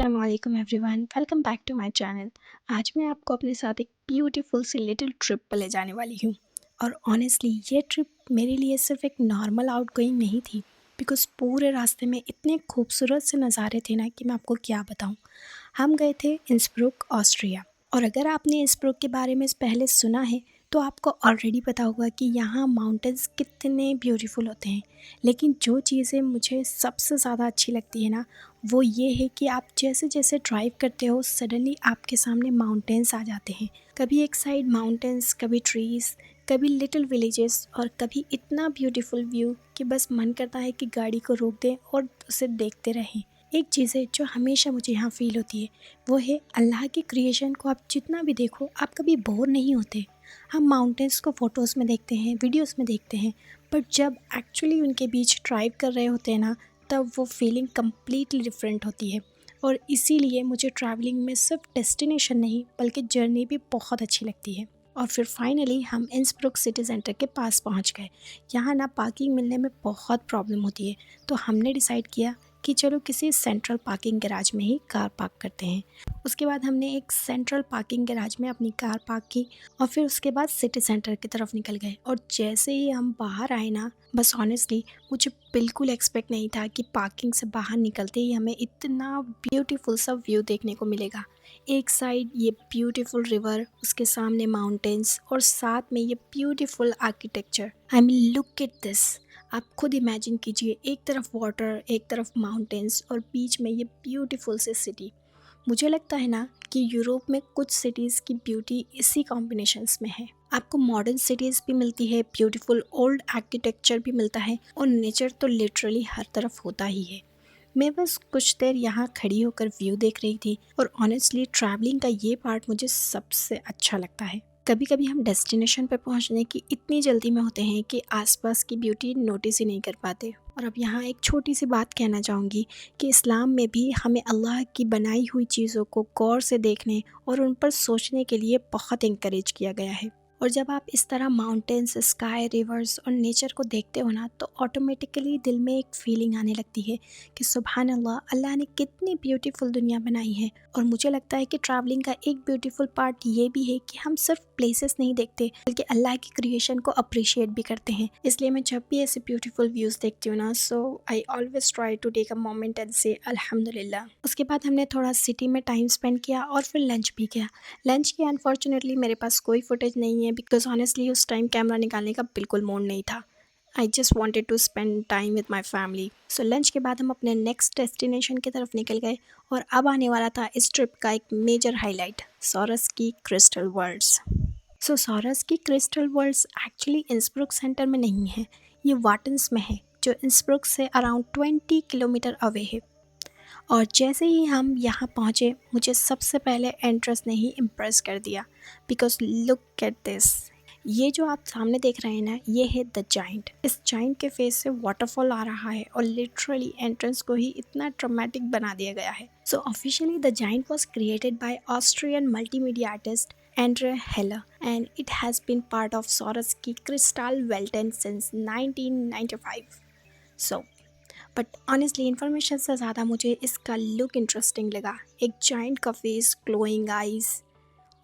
अस्सलामुअलैकुम everyone, welcome back to my channel. आज मैं आपको अपने साथ एक ब्यूटीफुल सी लिटिल ट्रिप पर ले जाने वाली हूँ। और ऑनेस्टली ये ट्रिप मेरे लिए सिर्फ एक नॉर्मल आउटगोइंग नहीं थी, बिकॉज़ पूरे रास्ते में इतने खूबसूरत से नज़ारे थे ना कि मैं आपको क्या बताऊँ। हम गए थे इंसब्रुक, ऑस्ट्रिया। और अगर आपने इंसब्रुक के बारे में पहले सुना है तो आपको ऑलरेडी पता होगा कि यहाँ माउंटेन्स कितने ब्यूटीफुल होते हैं। लेकिन जो चीज़ें मुझे सबसे ज़्यादा अच्छी लगती है ना, वो ये है कि आप जैसे जैसे ड्राइव करते हो सडनली आपके सामने माउंटेन्स आ जाते हैं। कभी एक साइड माउंटेन्स, कभी ट्रीज़, कभी लिटिल विलेजेस और कभी इतना ब्यूटीफुल व्यू कि बस मन करता है कि गाड़ी को रोक दें और उसे देखते रहें। एक चीज़ है जो हमेशा मुझे यहाँ फ़ील होती है, वो है अल्लाह की क्रिएशन को आप जितना भी देखो आप कभी बोर नहीं होते। हम माउंटेन्स को फ़ोटोज़ में देखते हैं, वीडियोज़ में देखते हैं, बट जब एक्चुअली उनके बीच ड्राइव कर रहे होते हैं ना, तब वो फीलिंग कम्प्लीटली डिफरेंट होती है। और इसीलिए मुझे ट्रैवलिंग में सिर्फ डेस्टिनेशन नहीं बल्कि जर्नी भी बहुत अच्छी लगती है। और फिर फाइनली हम इंसब्रुक सिटी सेंटर के पास पहुंच गए। यहाँ ना पार्किंग मिलने में बहुत प्रॉब्लम होती है, तो हमने डिसाइड किया कि चलो किसी सेंट्रल पार्किंग गैराज में ही कार पार्क करते हैं। उसके बाद हमने एक सेंट्रल पार्किंग गैराज में अपनी कार पार्क की और फिर उसके बाद सिटी सेंटर की तरफ निकल गए। और जैसे ही हम बाहर आए ना, बस ऑनेस्टली मुझे बिल्कुल एक्सपेक्ट नहीं था कि पार्किंग से बाहर निकलते ही हमें इतना ब्यूटीफुल सा व्यू देखने को मिलेगा। एक साइड ये ब्यूटीफुल रिवर, उसके सामने माउंटेन्स और साथ में ये beautiful architecture. I mean look at this. आप खुद इमेजिन कीजिए, एक तरफ वाटर, एक तरफ माउंटेन्स और बीच में ये ब्यूटीफुल सी सिटी। मुझे लगता है ना कि यूरोप में कुछ सिटीज़ की ब्यूटी इसी कॉम्बिनेशंस में है। आपको मॉडर्न सिटीज़ भी मिलती है, ब्यूटीफुल ओल्ड आर्किटेक्चर भी मिलता है और नेचर तो लिटरली हर तरफ होता ही है। मैं बस कुछ देर यहाँ खड़ी होकर व्यू देख रही थी और ऑनेस्टली ट्रैवलिंग का ये पार्ट मुझे सबसे अच्छा लगता है। कभी कभी हम डेस्टिनेशन पर पहुँचने की इतनी जल्दी में होते हैं कि आसपास की ब्यूटी नोटिस ही नहीं कर पाते। और अब यहाँ एक छोटी सी बात कहना चाहूँगी कि इस्लाम में भी हमें अल्लाह की बनाई हुई चीज़ों को गौर से देखने और उन पर सोचने के लिए बहुत इंकरेज किया गया है। और जब आप इस तरह माउंटेन्स, स्काई, रिवर्स और नेचर को देखते हो ना, तो ऑटोमेटिकली दिल में एक फीलिंग आने लगती है कि सुभान अल्लाह, अल्लाह ने कितनी ब्यूटीफुल दुनिया बनाई है। और मुझे लगता है कि ट्रैवलिंग का एक ब्यूटीफुल पार्ट ये भी है कि हम सिर्फ प्लेसेस नहीं देखते बल्कि अल्लाह की क्रिएशन को अप्रिशिएट भी करते हैं। इसलिए मैं जब भी ऐसे ब्यूटीफुल व्यूज़ देखती हूँ ना, so I always try to take a moment and say अल्हम्दुलिल्लाह। उसके बाद हमने थोड़ा सिटी में टाइम स्पेंड किया और फिर लंच भी किया। लंच की अनफॉर्चुनेटली मेरे पास कोई फुटेज नहीं है, बिकॉज ऑनेस्टली उस टाइम कैमरा निकालने का बिल्कुल मूड नहीं था। I just wanted to spend time with my family. So lunch के बाद हम अपने नेक्स्ट डेस्टिनेशन की तरफ निकल गए और अब आने वाला था इस ट्रिप का एक major highlight, Swarovski crystal worlds. So Swarovski crystal worlds actually Innsbruck centre में नहीं है, ये वाटन्स में है, जो इंसब्रुक से अराउंड 20 किलोमीटर अवे है। और जैसे ही हम यहाँ पहुँचे, मुझे सबसे पहले एंट्रेंस ने ही इम्प्रेस कर दिया, बिकॉज लुक एट दिस। ये जो आप सामने देख रहे हैं ना, ये है द जाइंट। इस जाइंट के फेस से वाटरफॉल आ रहा है और लिटरली एंट्रेंस को ही इतना ड्रामेटिक बना दिया गया है। So officially the giant was created by Austrian multimedia artist Andre Heller, and it has been part of Swarovski Crystal Welten since 1995. So, but honestly information से ज़्यादा मुझे इसका लुक इंटरेस्टिंग लगा। एक जाइंट का फेस, ग्लोइंग आइज़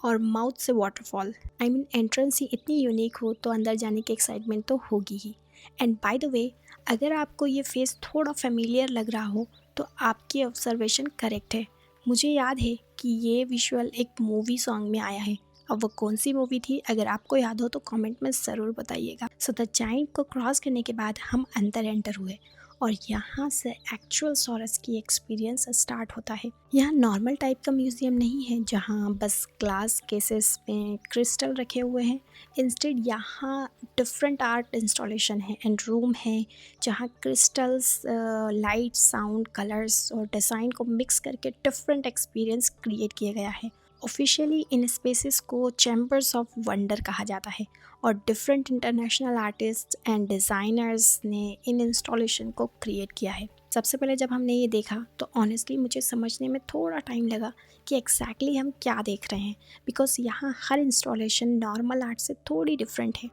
और mouth से waterfall. I mean entrance ही इतनी यूनिक हो तो अंदर जाने की एक्साइटमेंट तो होगी ही। एंड बाय द वे, अगर आपको ये फेस थोड़ा फेमिलियर लग रहा हो तो आपकी ऑब्जर्वेशन करेक्ट है। मुझे याद है कि ये विजुअल एक मूवी सॉन्ग में आया है। अब वो कौन सी मूवी थी, अगर आपको याद हो तो कमेंट में ज़रूर बताइएगा। सो द जाइंट को क्रॉस करने के बाद हम अंदर एंटर हुए और यहाँ से एक्चुअल सॉरस की एक्सपीरियंस स्टार्ट होता है। यहाँ नॉर्मल टाइप का म्यूज़ियम नहीं है जहाँ बस ग्लास केसेस में क्रिस्टल रखे हुए हैं। इंस्टेड यहाँ डिफरेंट आर्ट इंस्टॉलेशन है एंड रूम है जहाँ क्रिस्टल्स, लाइट, साउंड, कलर्स और डिज़ाइन को मिक्स करके डिफरेंट एक्सपीरियंस क्रिएट किया गया है। ऑफिशियली इन स्पेसेस को चैम्बर्स ऑफ वंडर कहा जाता है और different international artist and designers ने इन इंस्टॉलेशन को क्रिएट किया है। सबसे पहले जब हमने ये देखा तो ऑनेस्टली मुझे समझने में थोड़ा टाइम लगा कि एग्जैक्टली हम क्या देख रहे हैं, बिकॉज यहाँ हर इंस्टॉलेशन नॉर्मल आर्ट से थोड़ी डिफरेंट है।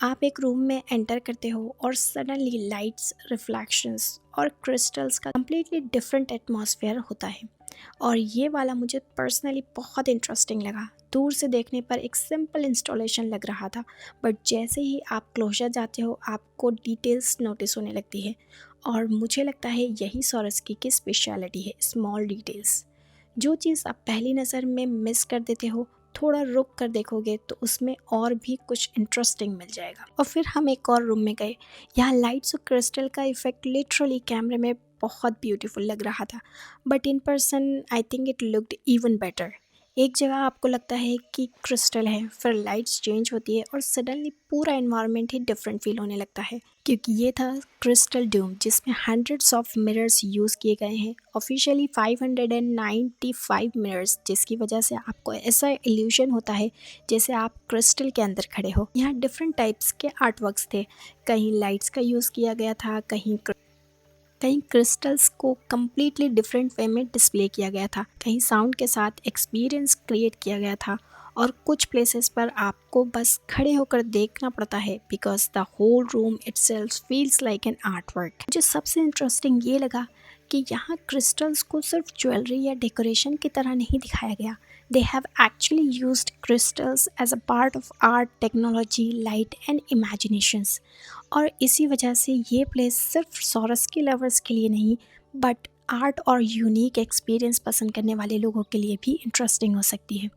आप एक रूम में एंटर करते हो और सडनली लाइट्स, रिफ्लेक्शंस और क्रिस्टल्स का कम्प्लीटली डिफरेंट एटमॉस्फेयर होता है। और ये वाला मुझे पर्सनली बहुत इंटरेस्टिंग लगा। दूर से देखने पर एक सिंपल इंस्टॉलेशन लग रहा था, बट जैसे ही आप क्लोजर जाते हो आपको डिटेल्स नोटिस होने लगती है। और मुझे लगता है यही स्वारोस्की की स्पेशलिटी है, स्मॉल डिटेल्स। जो चीज़ आप पहली नज़र में मिस कर देते हो, थोड़ा रुक कर देखोगे तो उसमें और भी कुछ इंटरेस्टिंग मिल जाएगा। और फिर हम एक और रूम में गए। यहाँ लाइट्स और क्रिस्टल का इफेक्ट लिटरली कैमरे में बहुत ब्यूटीफुल लग रहा था, but in person I think it looked even better. एक जगह आपको लगता है कि क्रिस्टल है, फिर लाइट्स चेंज होती है और सडनली पूरा एनवायरनमेंट ही डिफरेंट फील होने लगता है, क्योंकि ये था क्रिस्टल डूम जिसमें हंड्रेड्स ऑफ मिरर्स यूज़ किए गए हैं, ऑफिशियली 595 मिरर्स, जिसकी वजह से आपको ऐसा इल्यूशन होता है जैसे आप क्रिस्टल के अंदर खड़े हो। यहाँ डिफरेंट टाइप्स के आर्ट वर्क्स थे, कहीं लाइट्स का यूज़ किया गया था, कहीं क्रिस्टल्स को कम्प्लीटली डिफरेंट वे में डिस्प्ले किया गया था, कहीं साउंड के साथ एक्सपीरियंस क्रिएट किया गया था, और कुछ प्लेसेस पर आपको बस खड़े होकर देखना पड़ता है because the whole room itself feels like an art work. मुझे सबसे इंटरेस्टिंग ये लगा कि यहाँ क्रिस्टल्स को सिर्फ ज्वेलरी या डेकोरेशन की तरह नहीं दिखाया गया। They have actually used crystals as a part of art, technology, light and imaginations. और इसी वजह से ये प्लेस सिर्फ स्वारोस्की लवर्स के लिए नहीं, बट आर्ट और यूनिक एक्सपीरियंस पसंद करने वाले लोगों के लिए भी इंटरेस्टिंग हो सकती है।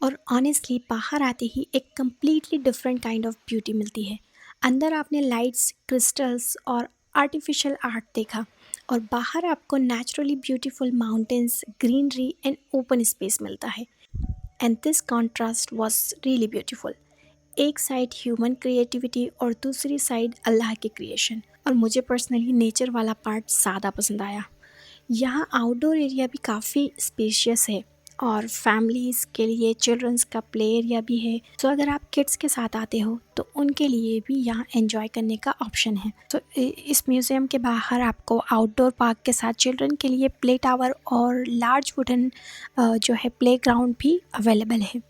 और ऑनेस्टली बाहर आते ही एक completely different kind of beauty मिलती है। अंदर आपने लाइट्स, क्रिस्टल्स और आर्टिफिशियल आर्ट देखा, और बाहर आपको naturally beautiful mountains, greenery and open space मिलता है। And this contrast was really beautiful. एक साइड ह्यूमन क्रिएटिविटी और दूसरी साइड अल्लाह की क्रिएशन। और मुझे पर्सनली नेचर वाला पार्ट ज़्यादा पसंद आया। यहाँ आउटडोर एरिया भी काफ़ी स्पेशियस है, और फैमिलीज़ के लिए चिल्ड्रंस का प्ले एरिया भी है। तो अगर आप किड्स के साथ आते हो तो उनके लिए भी यहाँ एंजॉय करने का ऑप्शन है। तो इस म्यूज़ियम के बाहर आपको आउटडोर पार्क के साथ चिल्ड्रन के लिए प्ले टावर और लार्ज वुडन जो है प्ले ग्राउंड भी अवेलेबल है।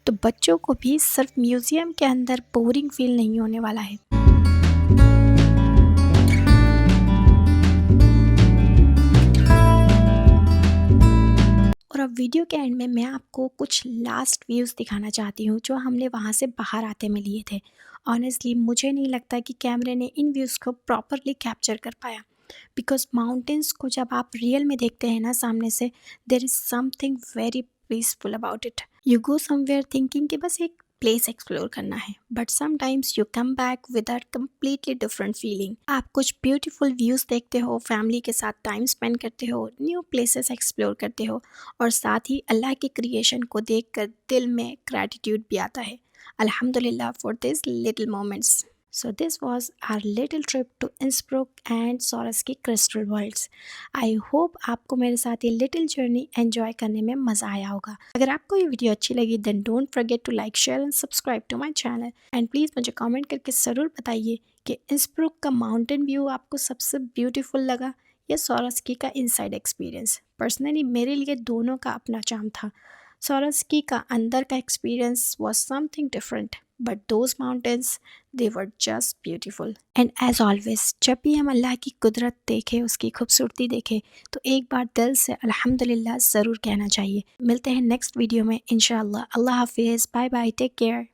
तो बच्चों को भी सिर्फ म्यूज़ियम के अंदर बोरिंग फील नहीं होने वाला है। और अब वीडियो के एंड में मैं आपको कुछ लास्ट व्यूज़ दिखाना चाहती हूँ जो हमने वहाँ से बाहर आते में लिए थे। ऑनेस्टली मुझे नहीं लगता कि कैमरे ने इन व्यूज़ को प्रॉपरली कैप्चर कर पाया, बिकॉज माउंटेन्स को जब आप रियल में देखते हैं ना सामने से, there is something very peaceful about it. You go somewhere thinking कि बस एक प्लेस एक्सप्लोर करना है, but sometimes you come back with a completely different feeling. आप कुछ ब्यूटीफुल व्यूज़ देखते हो, फैमिली के साथ टाइम स्पेंड करते हो, न्यू प्लेसेस एक्सप्लोर करते हो, और साथ ही अल्लाह की क्रिएशन को देखकर दिल में ग्रैटिट्यूड भी आता है। अल्हम्दुलिल्लाह for this little moments. So this was our little trip to Innsbruck and Swarovski Crystal Worlds. I hope आपको मेरे साथ ये लिटिल जर्नी एंजॉय करने में मज़ा आया होगा। अगर आपको ये वीडियो अच्छी लगी then don't forget to like, share and subscribe to my channel. And please मुझे कमेंट करके ज़रूर बताइए कि इंस्ब्रुक का माउंटेन व्यू आपको सबसे ब्यूटीफुल लगा या सोरोस्की का इनसाइड एक्सपीरियंस। पर्सनली मेरे लिए दोनों का अपना चार्म था। सोरोस्की का अंदर का experience was something different, but those mountains they were just beautiful. And as always जब भी हम अल्लाह की कुदरत देखें, उसकी खूबसूरती देखें, तो एक बार दिल से अल्हम्दुलिल्लाह ज़रूर कहना चाहिए। मिलते हैं नेक्स्ट वीडियो में इंशाअल्लाह। अल्लाह हाफिज़, बाय बाय, टेक केयर।